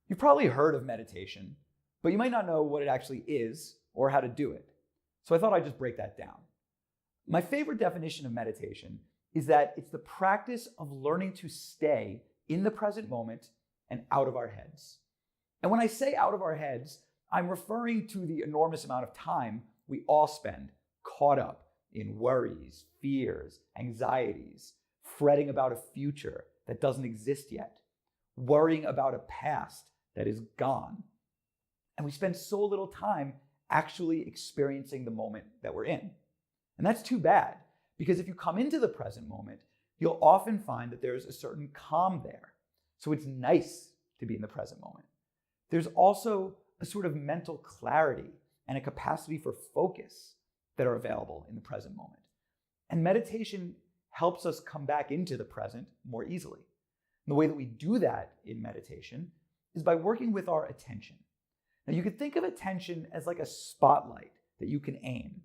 You've probably heard of meditation, but you might not know what it actually is or how to do it. So I thought I'd just break that down. My favorite definition of meditation is that it's the practice of learning to stay in the present moment and out of our heads. And when I say out of our heads, I'm referring to the enormous amount of time we all spend caught up in worries, fears, anxieties, fretting about a future that doesn't exist yet, worrying about a past that is gone. And we spend so little time actually experiencing the moment that we're in. And that's too bad, because if you come into the present moment, you'll often find that there's a certain calm there. So it's nice to be in the present moment. There's also a sort of mental clarity and a capacity for focus that are available in the present moment. And meditation helps us come back into the present more easily. And the way that we do that in meditation is by working with our attention. Now, you could think of attention as like a spotlight that you can aim.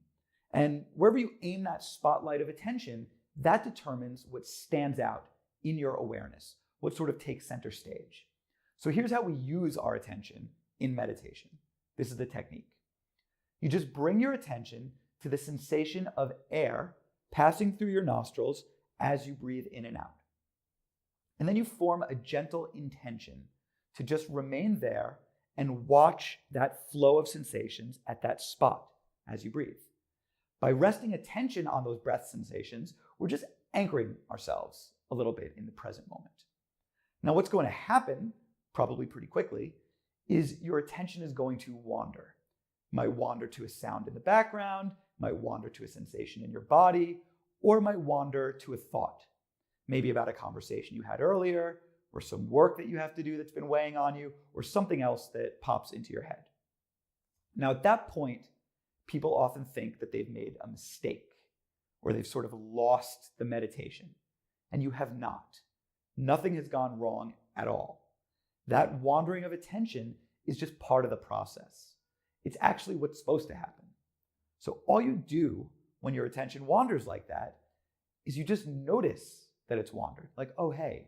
And wherever you aim that spotlight of attention, that determines what stands out in your awareness, what sort of takes center stage. So here's how we use our attention in meditation. This is the technique. You just bring your attention to the sensation of air passing through your nostrils as you breathe in and out. And then you form a gentle intention to just remain there and watch that flow of sensations at that spot as you breathe. By resting attention on those breath sensations, we're just anchoring ourselves a little bit in the present moment. Now, what's going to happen, probably pretty quickly, is your attention is going to wander. It might wander to a sound in the background, might wander to a sensation in your body, or might wander to a thought, maybe about a conversation you had earlier, or some work that you have to do that's been weighing on you, or something else that pops into your head. Now, at that point, people often think that they've made a mistake, or they've sort of lost the meditation, and you have not. Nothing has gone wrong at all. That wandering of attention is just part of the process. It's actually what's supposed to happen. So all you do when your attention wanders like that is you just notice that it's wandered. Like, oh, hey,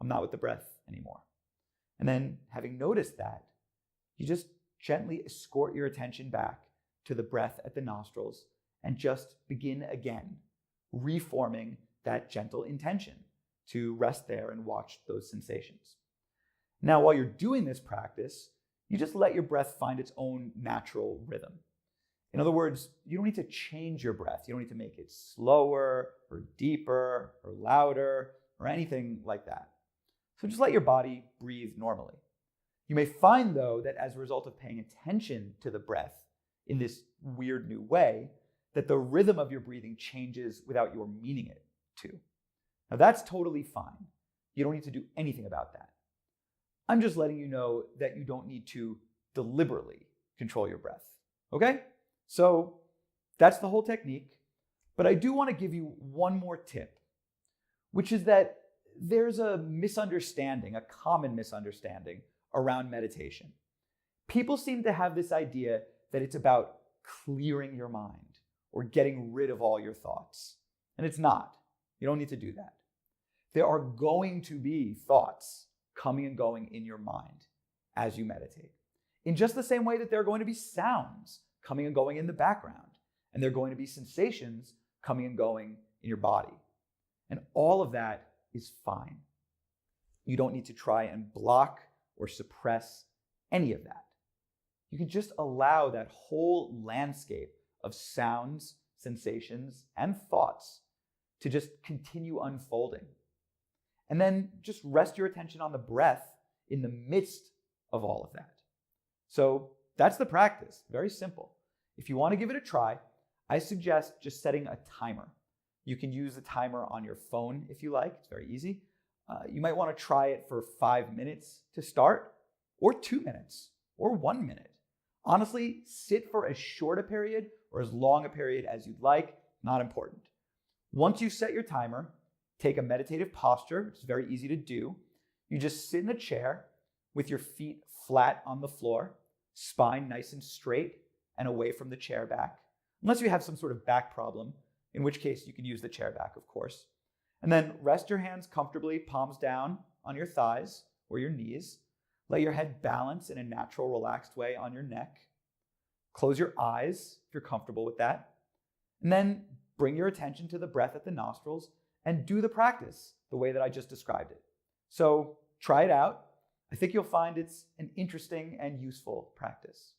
I'm not with the breath anymore. And then having noticed that, you just gently escort your attention back to the breath at the nostrils and just begin again, reforming that gentle intention to rest there and watch those sensations. Now, while you're doing this practice, you just let your breath find its own natural rhythm. In other words, you don't need to change your breath. You don't need to make it slower or deeper or louder or anything like that. So just let your body breathe normally. You may find, though, that as a result of paying attention to the breath in this weird new way, that the rhythm of your breathing changes without your meaning it to. Now, that's totally fine. You don't need to do anything about that. I'm just letting you know that you don't need to deliberately control your breath, okay? So that's the whole technique, but I do want to give you one more tip, which is that there's a misunderstanding, a common misunderstanding around meditation. People seem to have this idea that it's about clearing your mind or getting rid of all your thoughts, and it's not. You don't need to do that. There are going to be thoughts coming and going in your mind as you meditate, in just the same way that there are going to be sounds coming and going in the background, and there are going to be sensations coming and going in your body. And all of that is fine. You don't need to try and block or suppress any of that. You can just allow that whole landscape of sounds, sensations, and thoughts to just continue unfolding. And then just rest your attention on the breath in the midst of all of that. So that's the practice. Very simple. If you want to give it a try, I suggest just setting a timer. You can use the timer on your phone if you like. It's very easy. You might want to try it for 5 minutes to start, or 2 minutes, or 1 minute. Honestly, sit for as short a period or as long a period as you'd like. Not important. Once you set your timer, take a meditative posture. It's very easy to do. You just sit in a chair with your feet flat on the floor, spine nice and straight and away from the chair back, unless you have some sort of back problem, in which case you can use the chair back, of course. And then rest your hands comfortably, palms down on your thighs or your knees. Let your head balance in a natural, relaxed way on your neck. Close your eyes if you're comfortable with that. And then bring your attention to the breath at the nostrils and do the practice the way that I just described it. So try it out. I think you'll find it's an interesting and useful practice.